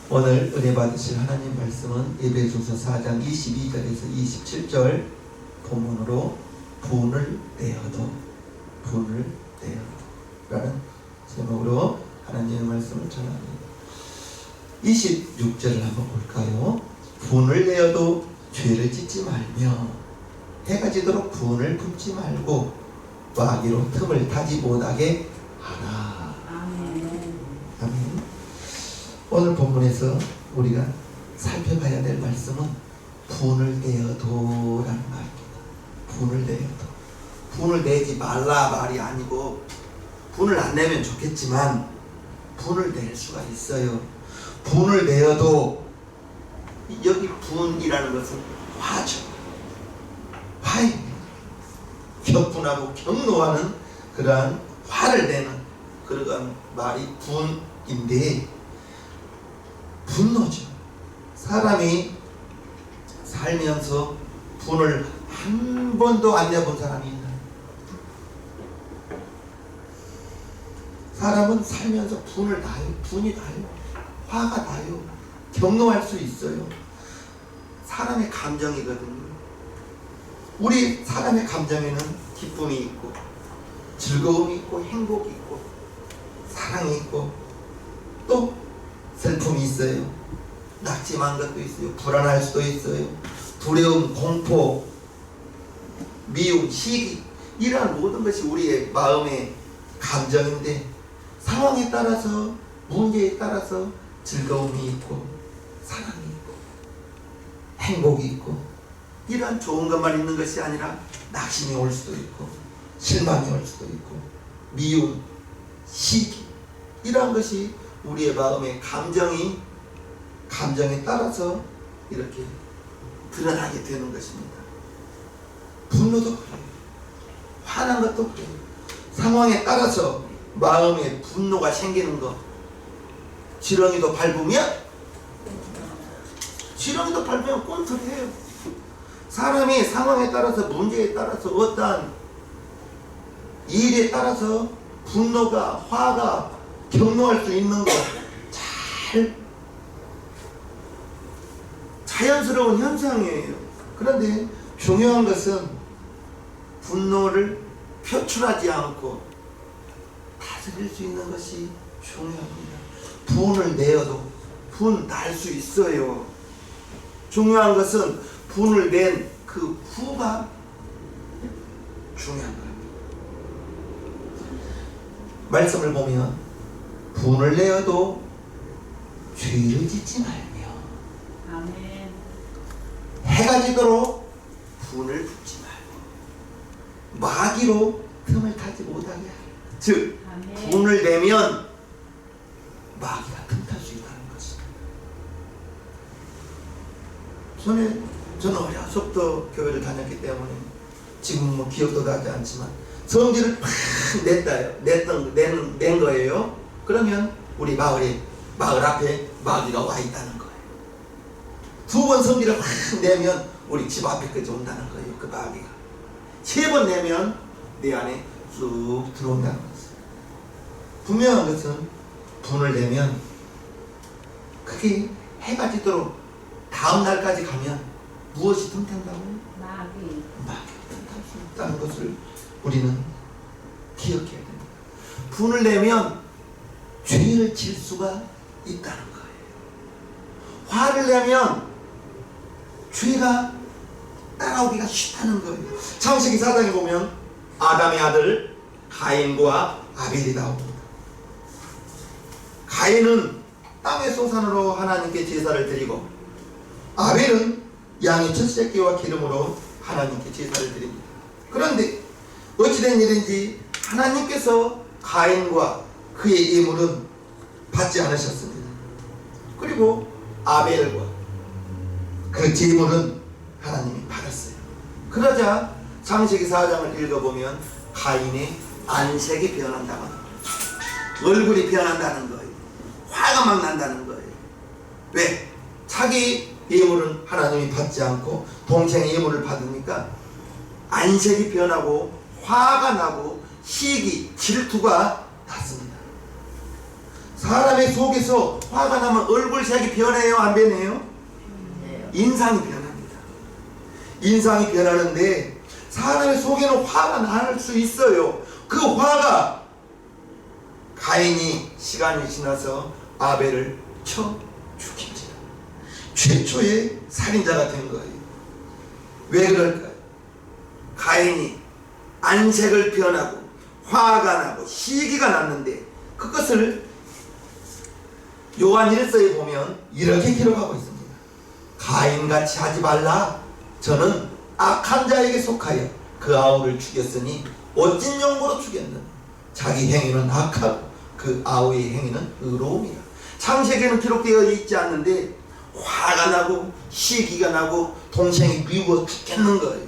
오늘 은혜 받으실 하나님 말씀은 에베소서 4장 22절에서 27절 본문으로 분을 내어도 라는 제목으로 하나님의 말씀을 전합니다. 26절을 한번 볼까요? 분을 내어도 죄를 짓지 말며 해가 지도록 분을 품지 말고 마귀로 틈을 타지 못하게 하라. 아멘. 오늘 본문에서 우리가 살펴봐야 될 말씀은 분을 내어도라는 말입니다. 분을 내지 말라 말이 아니고, 분을 안 내면 좋겠지만 분을 낼 수가 있어요. 분을 내어도, 여기 분이라는 것은 화죠. 화입니다. 격분하고 격노하는 그러한 화를 내는 그러한 말이 분인데, 분노죠. 사람이 살면서 분을 한 번도 안 내본 사람이 있나요? 사람은 살면서 분이 나요. 화가 나요. 격노할 수 있어요. 사람의 감정이거든요. 우리 사람의 감정에는 기쁨이 있고, 즐거움이 있고, 행복이 있고, 사랑이 있고, 또 슬픔이 있어요. 낙심한 것도 있어요. 불안할 수도 있어요. 두려움, 공포, 미움, 시기, 이러한 모든 것이 우리의 마음의 감정인데, 상황에 따라서, 문제에 따라서 즐거움이 있고, 사랑이 있고, 행복이 있고, 이러한 좋은 것만 있는 것이 아니라 낙심이 올 수도 있고, 실망이 올 수도 있고, 미움, 시기, 이러한 것이 우리의 마음의 감정에 따라서 이렇게 드러나게 되는 것입니다. 분노도 그래요. 화난 것도 그래요. 상황에 따라서 마음에 분노가 생기는 것. 지렁이도 밟으면 꿈틀해요. 사람이 상황에 따라서, 문제에 따라서, 어떠한 일에 따라서 분노가, 화가 격노할 수 있는 것, 자연스러운 현상이에요. 그런데 중요한 것은 분노를 표출하지 않고 다스릴 수 있는 것이 중요합니다. 분을 내어도 분 날 수 있어요. 중요한 것은 분을 낸 그 후가 중요한 겁니다. 말씀을 보면 분을 내어도 죄를 짓지 말며, 아멘. 해가 지도록 분을 품지 말고 마귀로 틈을 타지 못하게 하라. 즉, 아멘. 분을 내면 마귀가 틈 탈 수 있다는 것입니다. 저는 어려서부터 교회를 다녔기 때문에 지금 뭐 기억도 나지 않지만 성질을 팍 낸 거예요. 그러면 우리 마을 앞에 마귀가 와 있다는 거예요. 두 번 성질을 확 내면 우리 집 앞에까지 온다는 거예요. 그 마귀가. 세 번 내면 내 안에 쑥 들어온다는 거죠. 분명한 것은 분을 내면 그게 해가 지도록 다음 날까지 가면 무엇이 틈탄다고? 마귀가 틈탈 수 있다는 것을 우리는 기억해야 됩니다. 분을 내면 죄를 질 수가 있다는 거예요. 화를 내면 죄가 따라오기가 쉽다는 거예요. 창세기 4장에 보면 아담의 아들 가인과 아벨이 나옵니다. 가인은 땅의 소산으로 하나님께 제사를 드리고, 아벨은 양의 첫 새끼와 기름으로 하나님께 제사를 드립니다. 그런데 어찌된 일인지 하나님께서 가인과 그의 예물은 받지 않으셨습니다. 그리고 아벨과 그 제물은 하나님이 받았어요. 그러자 창세기 4장을 읽어보면 가인의 안색이 변한다고 합니다. 얼굴이 변한다는 거예요. 화가 막 난다는 거예요. 왜? 자기 예물은 하나님이 받지 않고 동생의 예물을 받으니까 안색이 변하고 화가 나고 시기, 질투가 났습니다. 사람의 속에서 화가 나면 얼굴색이 변해요, 안 변해요? 인상이 변합니다. 인상이 변하는데 사람의 속에는 화가 날 수 있어요. 그 화가 가인이 시간이 지나서 아벨을 쳐 죽입니다. 최초의 살인자가 된 거예요. 왜 그럴까요? 가인이 안색을 변하고 화가 나고 시기가 났는데 그것을 요한 1서에 보면 이렇게 기록하고 있습니다. 가인같이 하지 말라. 저는 악한 자에게 속하여 그 아우를 죽였으니 어찐 용고로 죽였느냐. 자기 행위는 악하고 그 아우의 행위는 의로움이라. 창세기에는 기록되어 있지 않는데 화가 나고 시기가 나고 동생이 미워 죽겠는 거예요.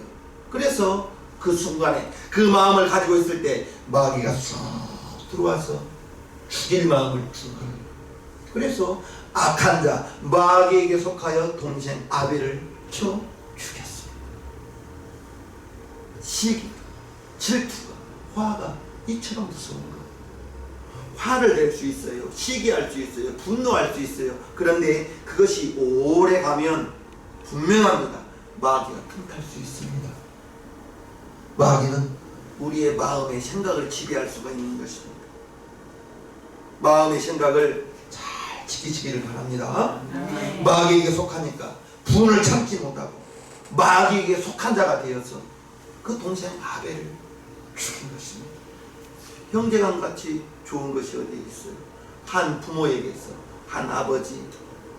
그래서 그 순간에 그 마음을 가지고 있을 때 마귀가 쑥 들어와서 죽일 마음을 준 거예요. 그래서 악한 자 마귀에게 속하여 동생 아벨을 쳐 죽였어요. 시기, 질투가, 화가 이처럼 무서운 거예요. 화를 낼 수 있어요. 시기할 수 있어요. 분노할 수 있어요. 그런데 그것이 오래 가면 분명합니다. 마귀가 틈탈 수 있습니다. 마귀는 우리의 마음의 생각을 지배할 수가 있는 것입니다. 마음의 생각을 잘 지키시기를 바랍니다. 마귀에게 속하니까 분을 참지 못하고 마귀에게 속한 자가 되어서 그 동생 아벨을 죽인 것입니다. 형제간같이 좋은 것이 어디 있어요? 한 부모에게서 한 아버지,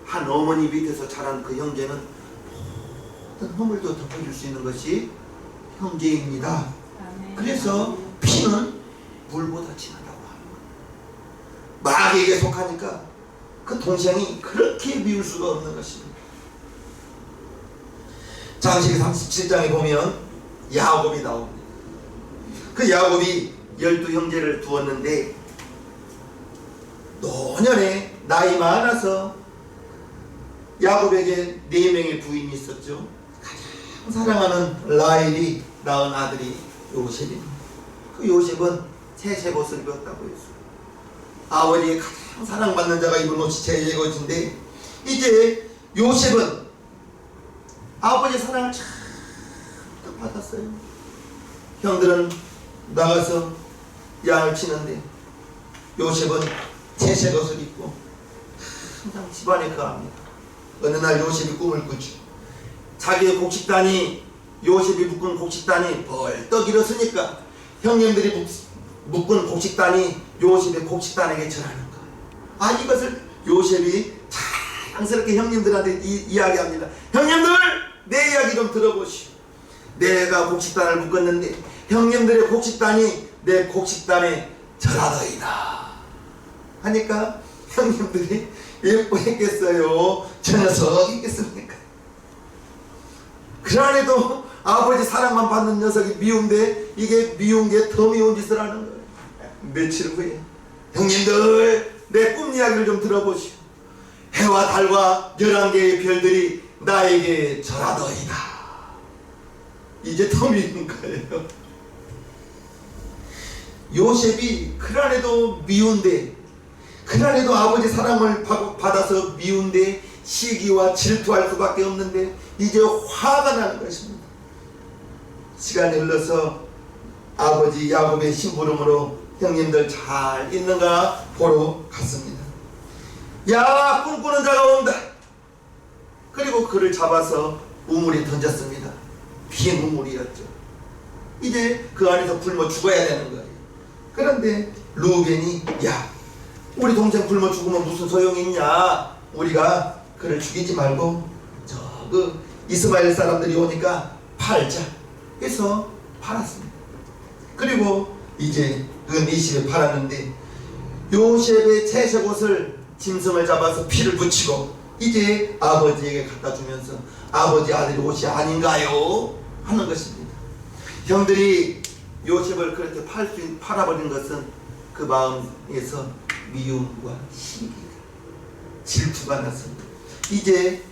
한 어머니 밑에서 자란 그 형제는 모든 허물도 덮어줄 수 있는 것이 형제입니다. 그래서 피는 물보다 진하다고 하는 거예요. 마귀에게 속하니까 그 동생이 그렇게 미울 수가 없는 것입니다. 창세기 37장에 보면 야곱이 나옵니다. 그 야곱이 12형제를 두었는데 노년에 나이 많아서 야곱에게 4명의 부인이 있었죠. 가장 사랑하는 라헬이 낳은 아들이 요셉입니다. 그 요셉은 채색옷을 입었다고 했어요. 아버지의 가장 사랑받는 자가 입은 옷이 채색옷인데 이제 요셉은 아버지의 사랑을 잔뜩 받았어요. 형들은 나가서 양을 치는데 요셉은 채색옷을 입고 항상 집안에 거합니다. 어느 날 요셉이 꿈을 꾸죠. 자기의 곡식단이 요셉이 묶은 곡식단이 벌떡 일었으니까 형님들이 묶은 곡식단이 요셉의 곡식단에게 전하는 거예요. 아, 이것을 요셉이 자랑스럽게 형님들한테 이야기합니다. 형님들, 내 이야기 좀 들어보시오. 내가 곡식단을 묶었는데 형님들의 곡식단이 내 곡식단에 절하더이다 하니까 형님들이 예뻐했겠어요? 저 녀석 있겠습니까? 그러나도 아버지 사랑만 받는 녀석이 미운데 이게 미운 게 더 미운 짓을 하는 거예요. 며칠 후에 형님들, 내 꿈 이야기를 좀 들어보시오. 해와 달과 11개의 별들이 나에게 절하더이다. 이제 더 미운 거예요. 요셉이 그날에도 미운데, 그날에도 아버지 사랑을 받아서 미운데 시기와 질투할 수밖에 없는데 이제 화가 나는 것입니다. 시간이 흘러서 아버지 야곱의 심부름으로 형님들 잘 있는가 보러 갔습니다. 야, 꿈꾸는 자가 온다. 그리고 그를 잡아서 우물에 던졌습니다. 빈 우물이었죠. 이제 그 안에서 굶어 죽어야 되는 거예요. 그런데 루벤이 야, 우리 동생 굶어 죽으면 무슨 소용이 있냐. 우리가 그를 죽이지 말고 그 이스마엘 사람들이 오니까 팔자 해서 팔았습니다. 그리고 이제 은 20에 팔았는데 요셉의 채색옷을 짐승을 잡아서 피를 붙이고 이제 아버지에게 갖다 주면서 아버지 아들이 옷이 아닌가요? 하는 것입니다. 형들이 요셉을 그렇게 팔아버린 것은 그 마음에서 미움과 시기가, 질투가 났습니다. 이제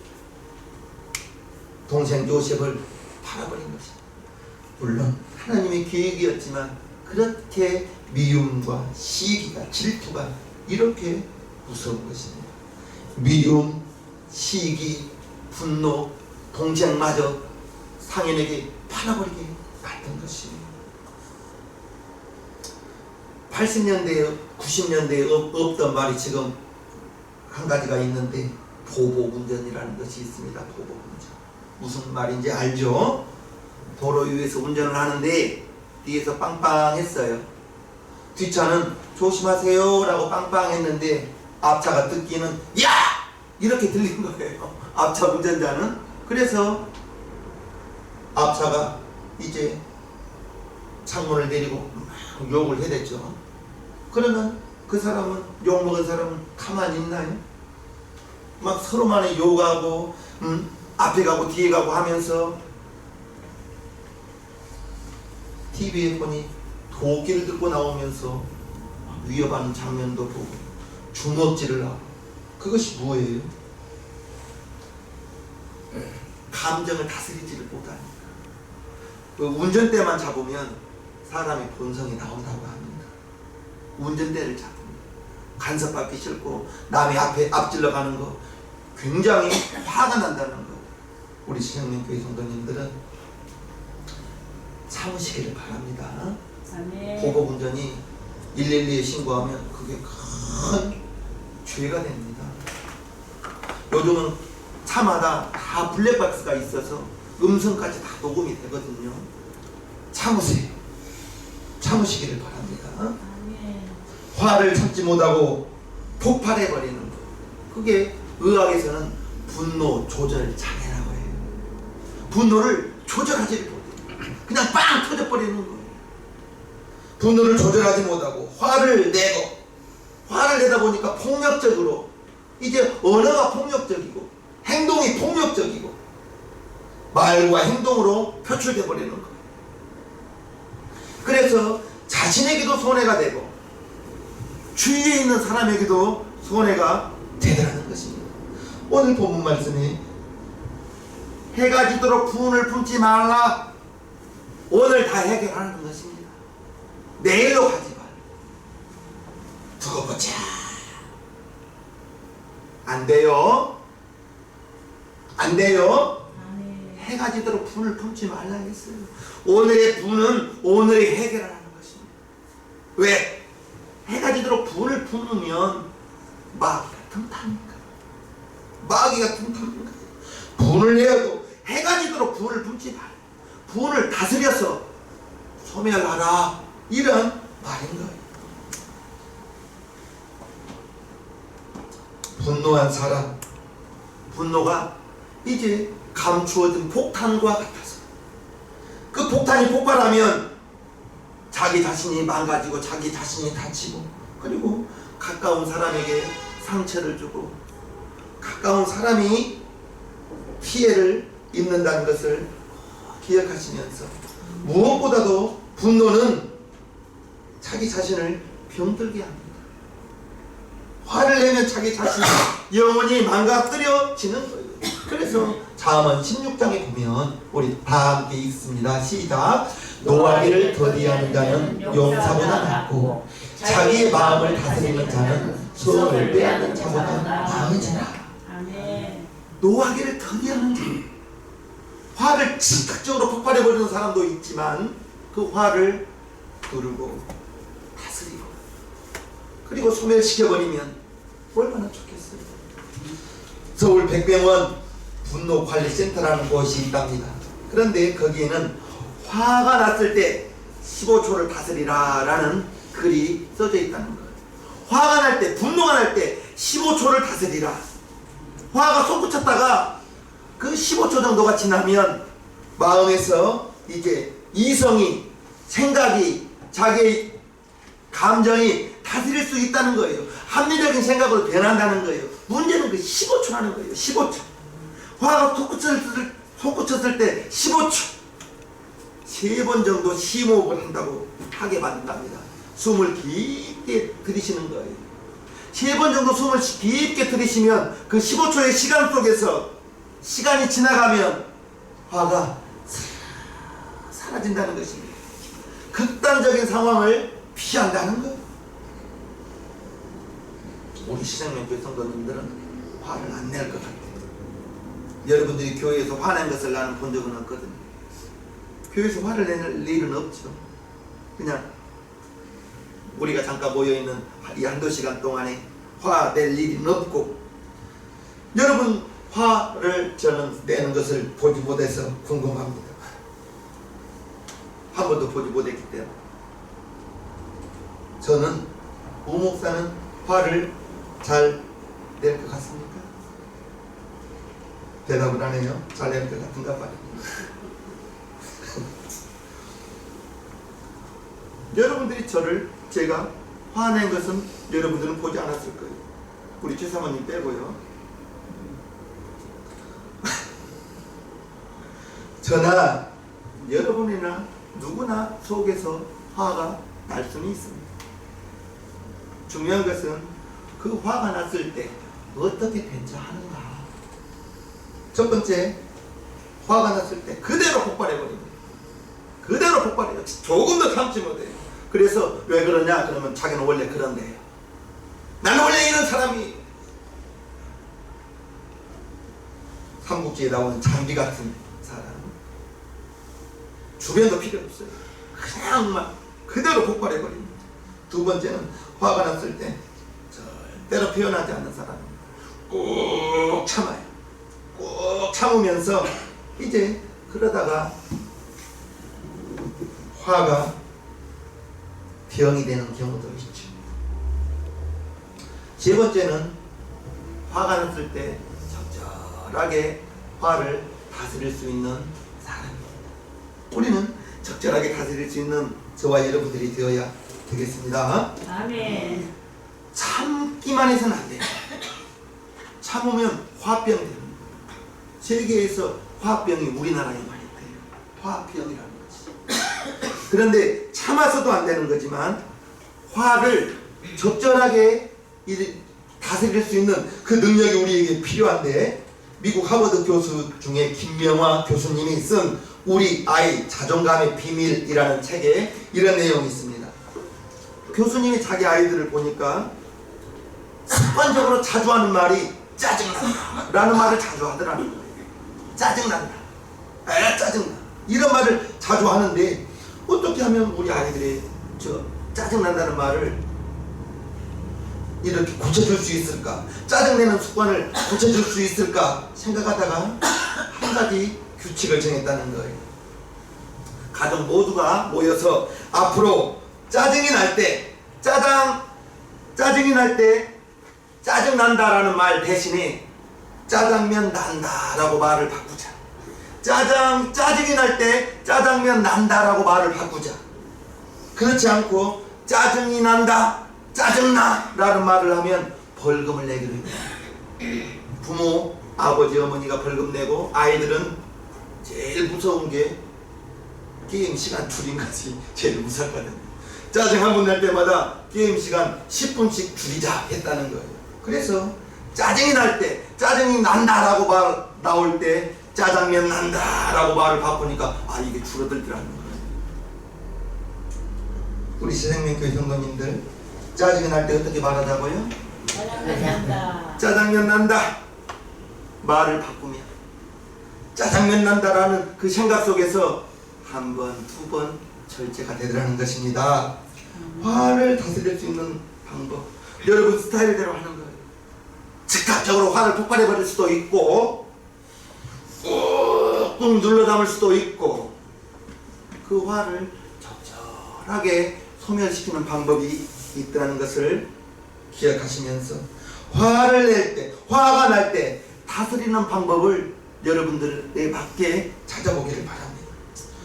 동생 요셉을 팔아버린 것입니다. 물론 하나님의 계획이었지만 그렇게 미움과 시기가, 질투가 이렇게 무서운 것입니다. 미움, 시기, 분노, 동정마저 상인에게 팔아버리게 만든 것이에요. 80년대에 90년대에 없던 말이 지금 한 가지가 있는데 보복운전이라는 것이 있습니다. 보복운전. 무슨 말인지 알죠? 도로 위에서 운전을 하는데 뒤에서 빵빵했어요. 뒷차는 조심하세요 라고 빵빵했는데 앞차가 듣기는 야! 이렇게 들린 거예요. 앞차 운전자는. 그래서 앞차가 이제 창문을 내리고 막 욕을 해댔죠. 그러면 그 사람은, 욕먹은 사람은 가만히 있나요? 막 서로만에 욕하고 앞에 가고 뒤에 가고 하면서 TV에 보니 도끼를 들고 나오면서 위협하는 장면도 보고 주먹질을 하고. 그것이 뭐예요? 감정을 다스리지를 못하니까. 운전대만 잡으면 사람의 본성이 나온다고 합니다. 운전대를 잡으면 간섭받기 싫고 남의 앞에 앞질러 가는 거 굉장히 화가 난다는 거. 우리 신영민교회 성도님들은 참으시기를 바랍니다. 보복운전이 112에 신고하면 그게 큰 죄가 됩니다. 요즘은 차마다 다 블랙박스가 있어서 음성까지 다 녹음이 되거든요. 참으세요. 참으시기를 바랍니다. 화를 참지 못하고 폭발해버리는 것. 그게 의학에서는 분노 조절 장애라고 해요. 분노를 조절하지 못해요. 그냥 빵 터져버리는 거예요. 분노를 조절하지 못하고 화를 내고, 화를 내다 보니까 폭력적으로, 이제 언어가 폭력적이고 행동이 폭력적이고 말과 행동으로 표출돼 버리는 거예요. 그래서 자신에게도 손해가 되고 주위에 있는 사람에게도 손해가 되더라는 것입니다. 오늘 본문 말씀이 해가 지도록 분을 품지 말라. 오늘 다 해결하는 것입니다. 내일로 가지 말라. 두고 보자. 안 돼요. 안 돼요. 해가 지도록 분을 품지 말라 했어요. 오늘의 분은 오늘이 해결하는 것입니다. 왜? 해가 지도록 분을 품으면 마귀가 틈타니까. 마귀가 틈타니까. 분을 내어도 해가 지도록 분을 품지 말라. 분을 다스려서 소멸하라. 이런 말인 거예요. 분노한 사람, 분노가 이제 감추어진 폭탄과 같아서 그 폭탄이 폭발하면 자기 자신이 망가지고 자기 자신이 다치고 그리고 가까운 사람에게 상처를 주고 가까운 사람이 피해를 입는다는 것을 기억하시면서 무엇보다도 분노는 자기 자신을 병들게 합니다. 화를 내면 자기 자신이 영원히 망가뜨려지는 거예요. 그래서 잠언 16장에 보면 우리 다 함께 읽습니다. 시작. 노하기를 더디하는 자는 용사보다 낫고 자기의 마음을 다스리는 자는 소원을 빼앗는 자보다 나으니라. 노하기를 더디하는 자, 화를 즉각적으로 폭발해버리는 사람도 있지만 그 화를 두르고 다스리고 그리고 소멸시켜버리면 얼마나 좋겠어요. 서울 백병원 분노관리센터라는 곳이 있답니다. 그런데 거기에는 화가 났을 때 15초를 다스리라 라는 글이 써져 있다는 거예요. 화가 날 때, 분노가 날 때 15초를 다스리라. 화가 솟구쳤다가 그 15초 정도가 지나면 마음에서 이제 이성이, 생각이, 자기 감정이 다스릴 수 있다는 거예요. 합리적인 생각으로 변한다는 거예요. 문제는 그 15초라는 거예요. 15초. 화가 솟구쳤을 때 15초. 3번 정도 심호흡을 한다고 하게 만든답니다. 숨을 깊게 들이쉬는 거예요. 3번 정도 숨을 깊게 들이쉬면 그 15초의 시간 속에서 시간이 지나가면 화가 사라진다는 것입니다. 극단적인 상황을 피한다는 거예요. 우리 시장님교회 성도님들은 화를 안 낼 것 같아요. 여러분들이 교회에서 화낸 것을 나는 본 적은 없거든요. 교회에서 화를 낼 일은 없죠. 그냥 우리가 잠깐 모여있는 이 한두 시간 동안에 화낼 일은 없고, 여러분 화를 저는 내는 것을 보지 못해서 궁금합니다. 한 번도 보지 못했기 때문에. 저는 우 목사는 화를 잘 낼 것 같습니까? 대답을 안 해요. 잘 낼 것 같은가 봐요. 여러분들이 제가 화낸 것은 여러분들은 보지 않았을 거예요. 우리 최사모님 빼고요. 저나 여러분이나 누구나 속에서 화가 날 수는 있습니다. 중요한 것은 그 화가 났을 때 어떻게 대처하는가. 첫 번째, 화가 났을 때 그대로 폭발해버립니다. 그대로 폭발해요. 조금도 참지 못해요. 그래서 왜 그러냐 그러면 자기는 원래 그런데요. 나는 원래 이런 사람이. 삼국지에 나오는 장비 같은 사람. 주변도 필요 없어요. 그냥 막 그대로 폭발해버립니다. 두 번째는 화가 났을 때 절대로 표현하지 않는 사람. 꾹 참아요. 꾹 참으면서 이제 그러다가 화가 병이 되는 경우도 있죠. 세 번째는 화가 났을 때 적절하게 화를 다스릴 수 있는 사람입니다. 우리는 적절하게 다스릴 수 있는 저와 여러분들이 되어야 되겠습니다. 아멘. 참기만 해서는 안 돼요. 참으면 화병 됩니다. 세계에서 화병이 우리나라에 많이 돼요. 화병이라는 거지. 그런데 참아서도 안 되는 거지만 화를 적절하게 다스릴 수 있는 그 능력이 우리에게 필요한데, 미국 하버드 교수 중에 김명화 교수님이 쓴 우리 아이 자존감의 비밀이라는 책에 이런 내용이 있습니다. 교수님이 자기 아이들을 보니까 습관적으로 자주 하는 말이 짜증난다 라는 말을 자주 하더라는 거예요. 짜증난다, 짜증나, 이런 말을 자주 하는데, 어떻게 하면 우리 아이들이 저 짜증난다는 말을 이렇게 고쳐줄 수 있을까, 짜증내는 습관을 고쳐줄 수 있을까 생각하다가 한 가지 규칙을 정했다는 거예요. 가족 모두가 모여서 앞으로 짜증이 날 때, 짜증이 날 때 짜증난다라는 말 대신에 짜장면 난다라고 말을 바꾸자. 짜증이 날 때 짜장면 난다라고 말을 바꾸자. 그렇지 않고 짜증이 난다, 짜증나 라는 말을 하면 벌금을 내기로 해요. 부모, 아버지, 어머니가 벌금 내고, 아이들은 제일 무서운 게 게임 시간 줄인 것이 제일 무섭거든요. 짜증 한 번 날 때마다 게임 시간 10분씩 줄이자 했다는 거예요. 그래서 짜증이 날 때, 짜증이 난다라고 말 나올 때 짜장면 난다라고 말을 바꾸니까 이게 줄어들더라는 거예요. 우리 시생명교회 성도님들, 짜증이 날 때 어떻게 말하자고요? 짜장면 난다. 짜장면 난다 말을 바꾸면 짜장면 난다라는 그 생각 속에서 한 번, 두 번 절제가 되더라는 것입니다. 화를 다스릴 수 있는 방법, 여러분 스타일대로 하는 거예요. 즉각적으로 화를 폭발해버릴 수도 있고, 꾹꾹 눌러 담을 수도 있고, 그 화를 적절하게 소멸시키는 방법이 있다는 것을 기억하시면서, 화를 낼 때, 화가 날 때 다스리는 방법을 여러분들의 밖에 찾아보기를 바랍니다.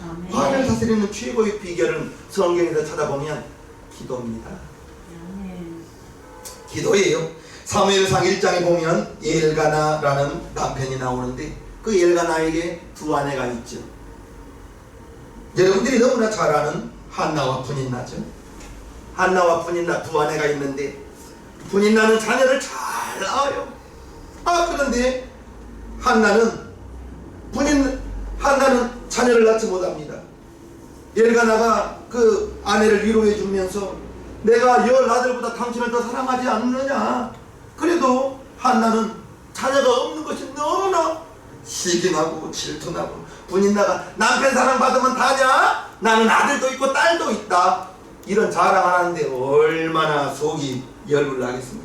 아멘. 화를 다스리는 최고의 비결은 성경에서 찾아보면 기도입니다. 아멘. 기도예요. 사무엘상 1장에 보면 엘가나라는 남편이 나오는데, 그 엘가나에게 두 아내가 있죠. 여러분들이 너무나 잘 아는 한나와 분인나죠. 한나와 분인나 두 아내가 있는데, 분인나는 자녀를 잘 낳아요. 그런데 한나는 자녀를 낳지 못합니다. 엘가나가 그 아내를 위로해 주면서 내가 열 아들보다 당신을 더 사랑하지 않느냐, 그래도 한나는 자녀가 없는 것이 너무나 시기 나고 질투나고 분이 나가 남편 사랑받으면 다냐? 나는 아들도 있고 딸도 있다. 이런 자랑을 하는데 얼마나 속이 열불 나겠습니까?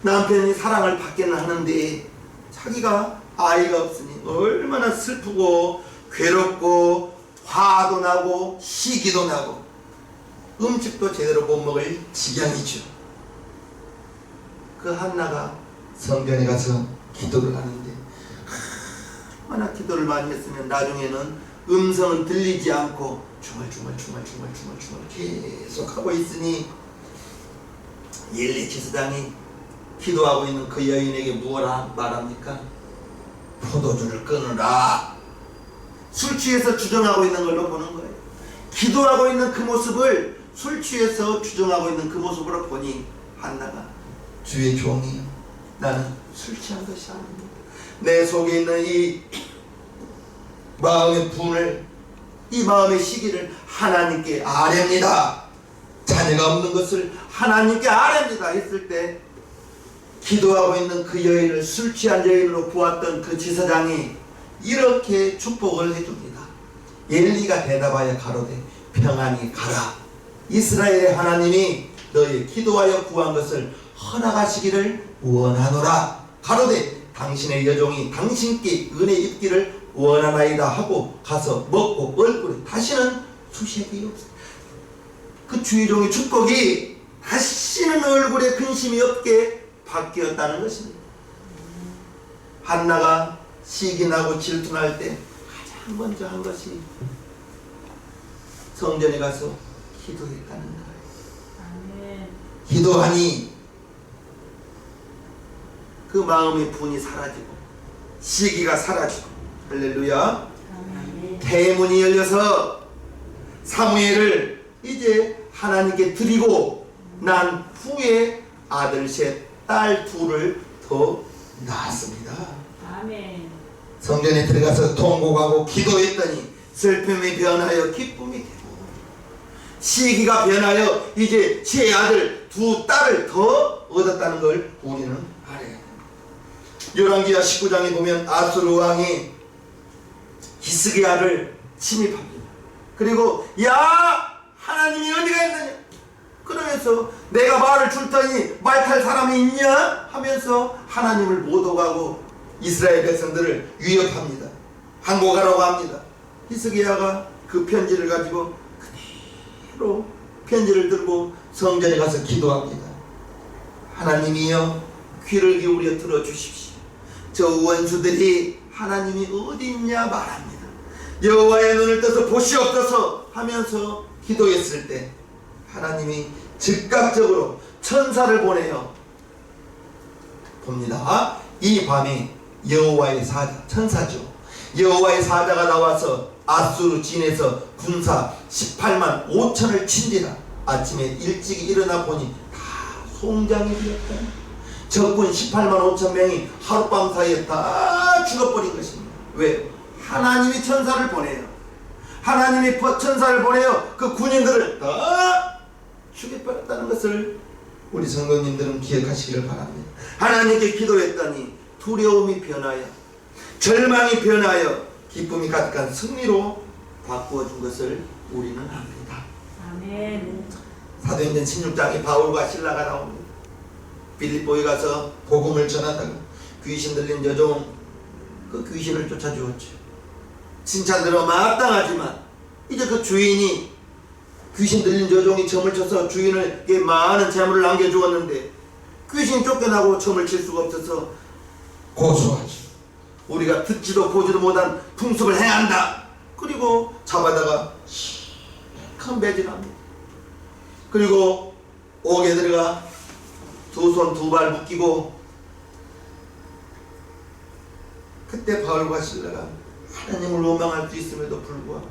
남편이 사랑을 받기는 하는데 자기가 아이가 없으니 얼마나 슬프고 괴롭고 화도 나고 시기도 나고 음식도 제대로 못 먹을 지경이죠. 그 한나가 성전에 가서 기도를 하는데 얼마나 기도를 많이 했으면 나중에는 음성은 들리지 않고 중얼중얼 계속 하고 있으니 엘리 제사장이 기도하고 있는 그 여인에게 무엇라 말합니까? 포도주를 끊으라. 술 취해서 주정하고 있는 걸로 보는 거예요. 기도하고 있는 그 모습을 술 취해서 주정하고 있는 그 모습으로 보니 한나가 주의 종이 나는 술 취한 것이 아닙니다. 내 속에 있는 이 마음의 분을 이 마음의 시기를 하나님께 아뢰입니다. 자녀가 없는 것을 하나님께 아뢰입니다 했을 때 기도하고 있는 그 여인을 술 취한 여인으로 보았던 그 제사장이 이렇게 축복을 해줍니다. 엘리가 대답하여 가로되 평안히 가라. 이스라엘의 하나님이 너의 기도하여 구한 것을 허락하시기를 원하노라. 가로되 당신의 여종이 당신께 은혜 입기를 원하나이다 하고 가서 먹고 얼굴에 다시는 수색이 없어. 그 주의종의 축복이 다시는 얼굴에 근심이 없게 바뀌었다는 것입니다. 한나가 시기나고 질투날 때 가장 먼저 한 것이 성전에 가서 기도했다는 거예요. 기도하니 그 마음의 분이 사라지고 시기가 사라지고 할렐루야. 대문이 열려서 사무엘을 이제 하나님께 드리고 난 후에 아들 셋, 딸 둘을 더 낳았습니다. 아멘. 성전에 들어가서 통곡하고 기도했더니 슬픔이 변하여 기쁨이 되고 시기가 변하여 이제 세 아들 두 딸을 더 얻었다는 걸 우리는 알아야 됩니다. 열왕기하 19장에 보면 아수르 왕이 히스기야를 침입합니다. 그리고 야 하나님이 어디가 있느냐 그러면서 내가 말을 줄 테니 말 탈 사람이 있냐 하면서 하나님을 못 오가고 이스라엘 백성들을 위협합니다. 항복하라고 합니다. 히스기야가 그 편지를 가지고 그대로 편지를 들고 성전에 가서 기도합니다. 하나님이여 귀를 기울여 들어주십시오. 저 원수들이 하나님이 어디 있냐 말합니다. 여호와의 눈을 떠서 보시옵소서 하면서 기도했을 때 하나님이 즉각적으로 천사를 보내요. 봅니다. 이 밤에 여호와의 사자, 천사죠. 여호와의 사자가 나와서 아수르 진에서 군사 18만 5천을 친지라. 아침에 일찍 일어나 보니 다 송장이 되었다. 적군 18만 5천 명이 하룻밤 사이에 다 죽어버린 것입니다. 왜? 하나님이 천사를 보내요. 하나님이 천사를 보내요. 그 군인들을 다 죽여버렸다는 것을 우리 성도님들은 기억하시기를 바랍니다. 하나님께 기도했더니 두려움이 변하여 절망이 변하여 기쁨이 가득한 승리로 바꾸어준 것을 우리는 압니다. 아멘. 사도행전 16장에 바울과 실라가 나옵니다. 빌립보에 가서 복음을 전하다가 귀신 들린 여종 그 귀신을 쫓아주었죠. 칭찬 들어 마땅하지만 이제 그 주인이 귀신 들린 여종이 점을 쳐서 주인에게 많은 재물을 남겨주었는데 귀신이 쫓겨나고 점을 칠 수가 없어서 고소하지. 우리가 듣지도 보지도 못한 풍습을 행한다. 그리고 잡아다가 시큰 매질합니다. 그리고 옥에 들어가 두 손 두 발 묶이고 그때 바울과 실라가 하나님을 원망할 수 있음에도 불구하고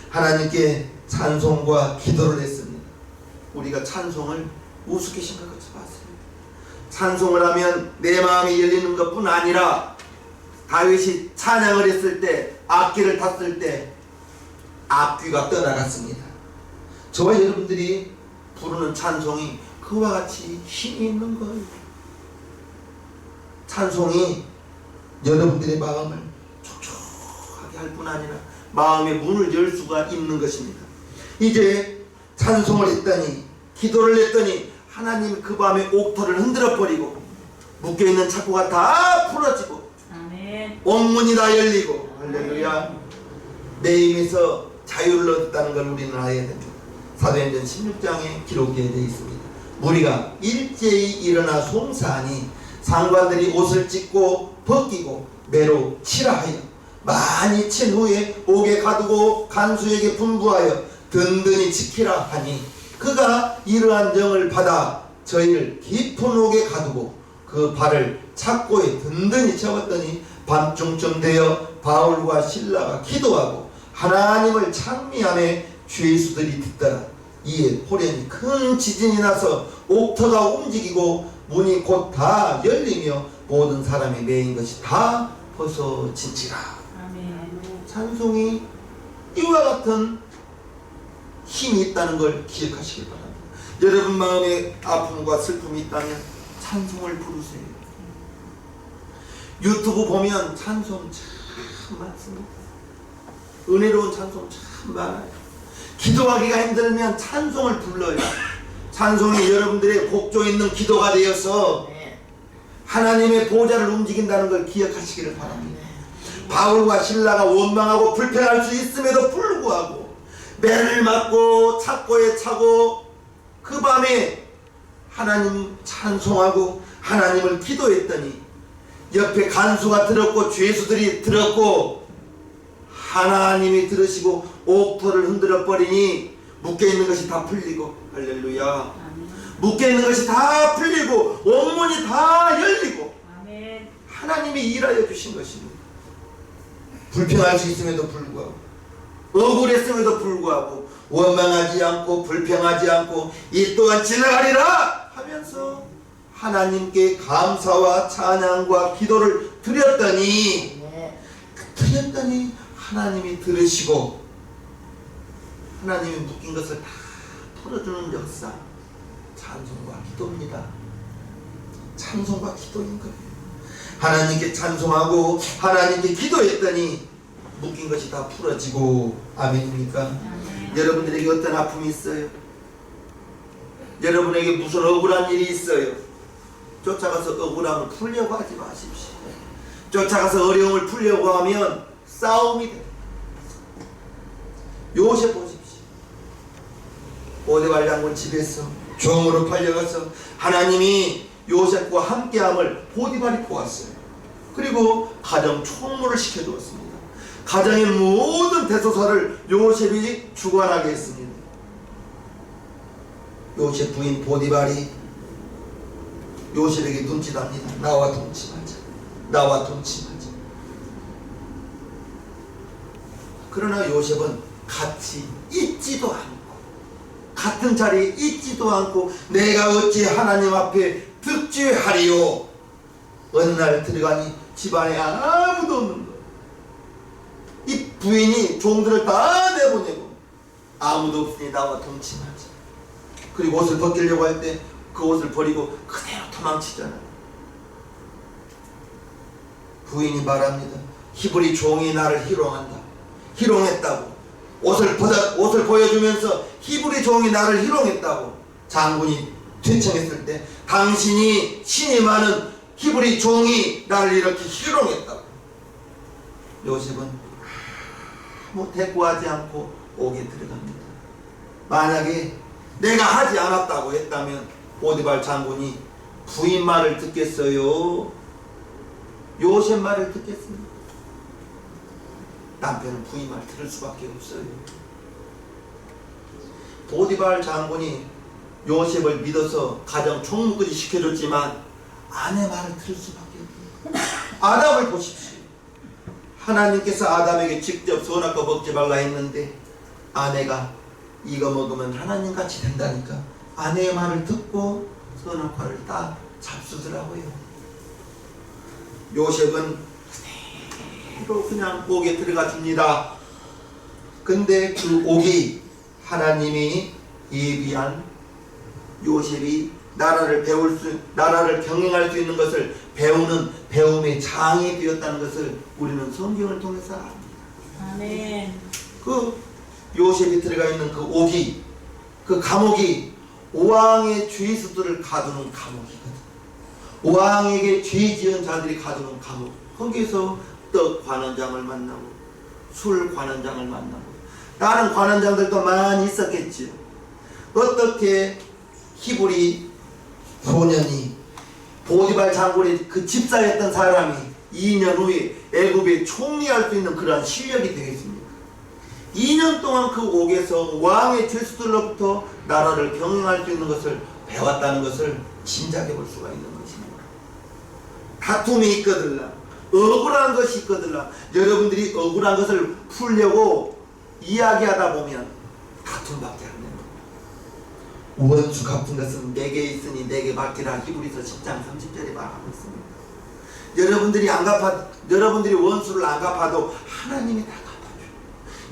하나님께 찬송과 기도를 했습니다. 우리가 찬송을 우습게 생각하지 마세요. 찬송을 하면 내 마음이 열리는 것뿐 아니라 다윗이 찬양을 했을 때 악기를 탔을 때 앞귀가 떠나갔습니다. 저와 여러분들이 부르는 찬송이 그와 같이 힘이 있는 거예요. 찬송이 여러분들의 마음을 촉촉하게 할 뿐 아니라 마음의 문을 열 수가 있는 것입니다. 이제 찬송을 했더니 기도를 했더니 하나님 그 밤에 옥토를 흔들어 버리고 묶여있는 착고가 다 풀어지고 아멘. 옥문이 다 열리고 할렐루야. 내 힘에서 자유를 얻었다는 걸 우리는 알아야 됩니다. 사도행전 16장에 기록되어 있습니다. 무리가 일제히 일어나 송사하니 상관들이 옷을 찢고 벗기고 매로 치라 하여 많이 친 후에 옥에 가두고 간수에게 분부하여 든든히 지키라 하니 그가 이러한 명을 받아 저희를 깊은 옥에 가두고 그 발을 착고에 든든히 접었더니 밤중쯤 되어 바울과 실라가 기도하고 하나님을 찬미하며 죄수들이 듣더라. 이에 호련히 큰 지진이 나서 옥터가 움직이고 문이 곧 다 열리며 모든 사람이 매인 것이 다 벗어진지라. 아멘. 찬송이 이와 같은 힘이 있다는 걸 기억하시길 바랍니다. 여러분 마음에 아픔과 슬픔이 있다면 찬송을 부르세요. 유튜브 보면 찬송 참 많습니다. 은혜로운 찬송 참 많아요. 기도하기가 힘들면 찬송을 불러요. 찬송이 여러분들의 곡조 있는 기도가 되어서 하나님의 보좌를 움직인다는 걸 기억하시기를 바랍니다. 바울과 신라가 원망하고 불평할 수 있음에도 불구하고 매를 맞고 착고에 차고 그 밤에 하나님 찬송하고 하나님을 기도했더니 옆에 간수가 들었고 죄수들이 들었고 하나님이 들으시고 옥토를 흔들어 버리니 묶여있는 것이 다 풀리고 할렐루야. 묶여있는 것이 다 풀리고 옥문이 다 열리고 아멘. 하나님이 일하여 주신 것입니다. 불평할 수 있음에도 불구하고 억울했음에도 불구하고 원망하지 않고 불평하지 않고 이 또한 지나가리라 하면서 하나님께 감사와 찬양과 기도를 드렸더니 하나님이 들으시고 하나님이 묶인 것을 다 풀어주는 역사, 찬송과 기도입니다. 찬송과 기도인 거예요. 하나님께 찬송하고 하나님께 기도했더니 묶인 것이 다 풀어지고 아멘입니까? 아멘. 여러분들에게 어떤 아픔이 있어요? 여러분에게 무슨 억울한 일이 있어요? 쫓아가서 억울함을 풀려고 하지 마십시오. 쫓아가서 어려움을 풀려고 하면 싸움이 돼요. 요셉 보십시오. 오데발 장군 집에서 종으로 팔려가서 하나님이 요셉과 함께함을 보디발이 보았어요. 그리고 가정 총무를 시켜주었습니다. 가정의 모든 대소사를 요셉이 주관하게 했습니다. 요셉 부인 보디발이 요셉에게 눈짓합니다. 나와 동침하자. 나와 동침하자. 그러나 요셉은 같이 있지도 않고 같은 자리에 있지도 않고 내가 어찌 하나님 앞에 득죄하리요. 어느 날 들어가니 집안에 아무도 없는 거예요. 이 부인이 종들을 다 내보내고 아무도 없으니 나와 동침하자. 그리고 옷을 벗기려고 할 때 그 옷을 버리고 그대로 도망치잖아요. 부인이 말합니다. 히브리 종이 나를 희롱한다. 희롱했다고. 옷을 보여주면서 히브리 종이 나를 희롱했다고 장군이 되청했을 때 당신이 신이 많은 히브리 종이 나를 이렇게 희롱했다고. 요셉은 아무 대꾸하지 않고 옥에 들어갑니다. 만약에 내가 하지 않았다고 했다면 보디발 장군이 부인 말을 듣겠어요? 요셉 말을 듣겠습니다. 남편은 부인 말 들을 수밖에 없어요. 보디발 장군이 요셉을 믿어서 가정 총무까지 시켜줬지만 아내 말을 들을 수밖에 없어요. 아담을 보십시오. 하나님께서 아담에게 직접 선악과 먹지 말라 했는데 아내가 이거 먹으면 하나님같이 된다니까 아내의 말을 듣고 선악과를 다 잡수더라고요. 요셉은 그대로 그냥 옥에 들어가 줍니다. 근데 그 옥이 하나님이 예비한 요셉이 나라를 경영할 수 있는 것을 배우는 배움의 장이 되었다는 것을 우리는 성경을 통해서 압니다. 아멘. 그 요셉이 들어가 있는 그 옥이, 그 감옥이 왕의 죄수들을 가두는 감옥이거든. 왕에게 죄 지은 자들이 가두는 감옥. 거기서 떡 관원장을 만나고 술 관원장을 만나고 다른 관원장들도 많이 있었겠지요. 어떻게 히브리 소년이 보디발 장군의 그 집사였던 사람이 2년 후에 애굽에 총리할 수 있는 그러한 실력이 되겠습니까? 2년 동안 그 옥에서 왕의 죄수들로부터 나라를 경영할 수 있는 것을 배웠다는 것을 짐작해 볼 수가 있는 것입니다. 다툼이 있거들라, 억울한 것이 있거들라, 여러분들이 억울한 것을 풀려고 이야기하다 보면 다툼밖에 안 됩니다. 원수 갚은 것은 내게 있으니 내게 맡기라. 히브리서 10장 30절에 말하고 있습니다. 여러분들이 원수를 안 갚아도 하나님이 다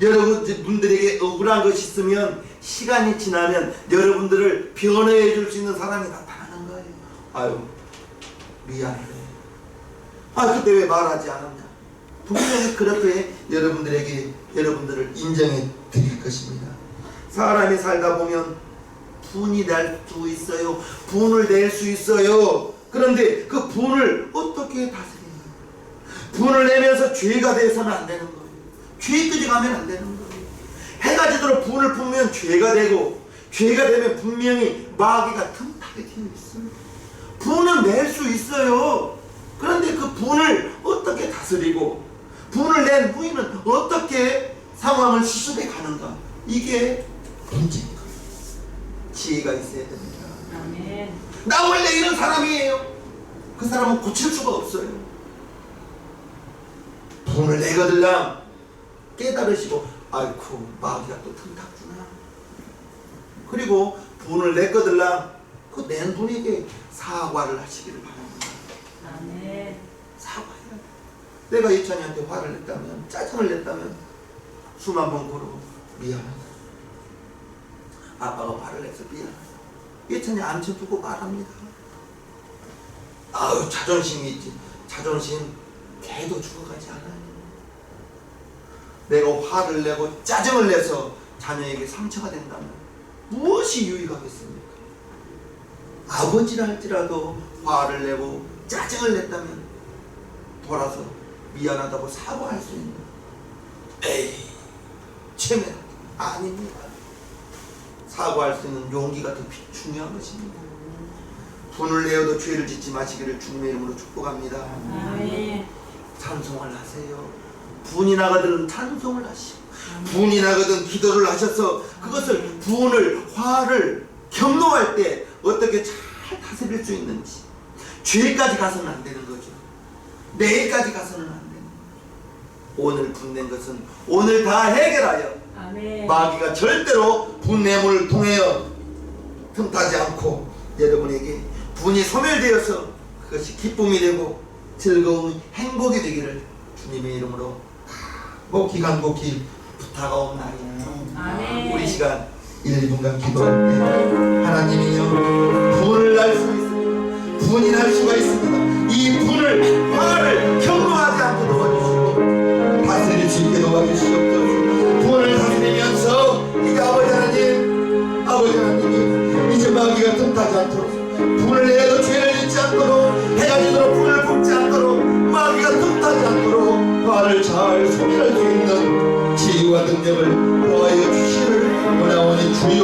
갚아줘요. 여러분들에게 억울한 것이 있으면 시간이 지나면 여러분들을 변호해 줄 수 있는 사람이 나타나는 거예요. 아유, 미안해. 그때 왜 말하지 않았냐? 분명히 그렇게 여러분들을 인정해 드릴 것입니다. 사람이 살다 보면 분이 날 수 있어요. 분을 낼 수 있어요. 그런데 그 분을 어떻게 다스리는 거예요? 분을 내면서 죄가 돼서는 안 되는 거예요. 죄까지 가면 안 되는 거예요. 해가 지도록 분을 품으면 죄가 되고, 죄가 되면 분명히 마귀가 틈타게 되어 있습니다. 분은 낼 수 있어요. 그런데 그 분을 어떻게 다스리고, 분을 낸 후에는 어떻게 상황을 수습해 가는가? 이게 문제입니다. 지혜가 있어야 됩니다. 아멘. 나 원래 이런 사람이에요. 그 사람은 고칠 수가 없어요. 분을 내거들랑 깨달으시고, 아이쿠, 마귀가 또 틈탔구나. 그리고 분을 내거들랑 그 낸 분에게 사과를 하시기를 바랍니다. 아멘. 사과해야 돼. 내가 예찬이한테 화를 냈다면, 짜증을 냈다면 숨 한 번 고르고 미안하다. 아빠가 화를 내서 미안하다. 예찬이 앉혀두고 말합니다. 아유, 자존심이 있지. 자존심 개도 죽어가지 않아요. 내가 화를 내고 짜증을 내서 자녀에게 상처가 된다면 무엇이 유익하겠습니까? 아버지라 할지라도 화를 내고 짜증을 냈다면 돌아서 미안하다고 사과할 수 있는, 에이, 체면 아닙니다. 사과할 수 있는 용기가 더 중요한 것입니다. 분을 내어도 죄를 짓지 마시기를 주님의 이름으로 축복합니다. 아멘. 찬송을 하세요. 분이 나거든 찬송을 하시고, 분이 나거든 기도를 하셔서 그것을, 분을, 화를 경노할 때 어떻게 잘 다스릴 수 있는지. 죄까지 가서는 안 되는 거죠. 내일까지 가서는 안 되는 거죠. 오늘 분낸 것은 오늘 다 해결하여 아멘. 마귀가 절대로 분내물을 통하여 틈타지 않고 여러분에게 분이 소멸되어서 그것이 기쁨이 되고 즐거운 행복이 되기를 주님의 이름으로 간곡히 부탁하옵나이다. 아멘. 우리 시간 1, 2분간 기도할 때 하나님이여, 분을 날 수 있습니다. 분이 날 수가 있습니다. 이 분을, 화를 경로하지 않고 도와주시고 다스릴 수 있게 도와주시옵소서. 분을 다스리면서 이제 아버지 하나님이 이제 마귀가 틈타지 않도록, 분을 내도 죄를 짓지 않도록, 해가 지도록 분을 품지 않도록, 마귀가 틈타지 않도록 화를 잘 소멸할 수 있는 지혜와 능력을 더하여 주시를 원하오니 주여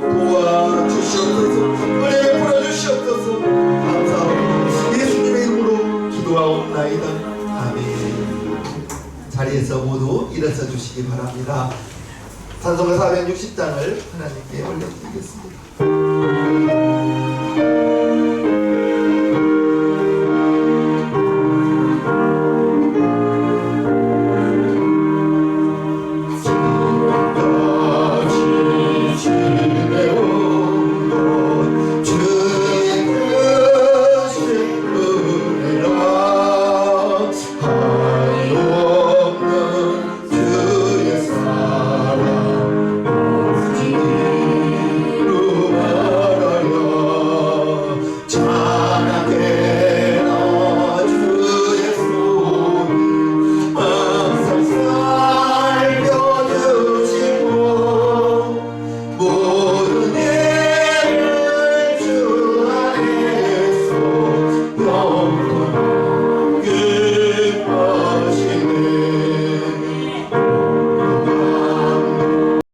도와주시옵소서. 은혜 베풀어 주시옵소서. 감사합니다. 예수님의 이름으로 기도하옵나이다. 아멘. 자리에서 모두 일어서 주시기 바랍니다. 찬송가 460장을 하나님께 올려드리겠습니다.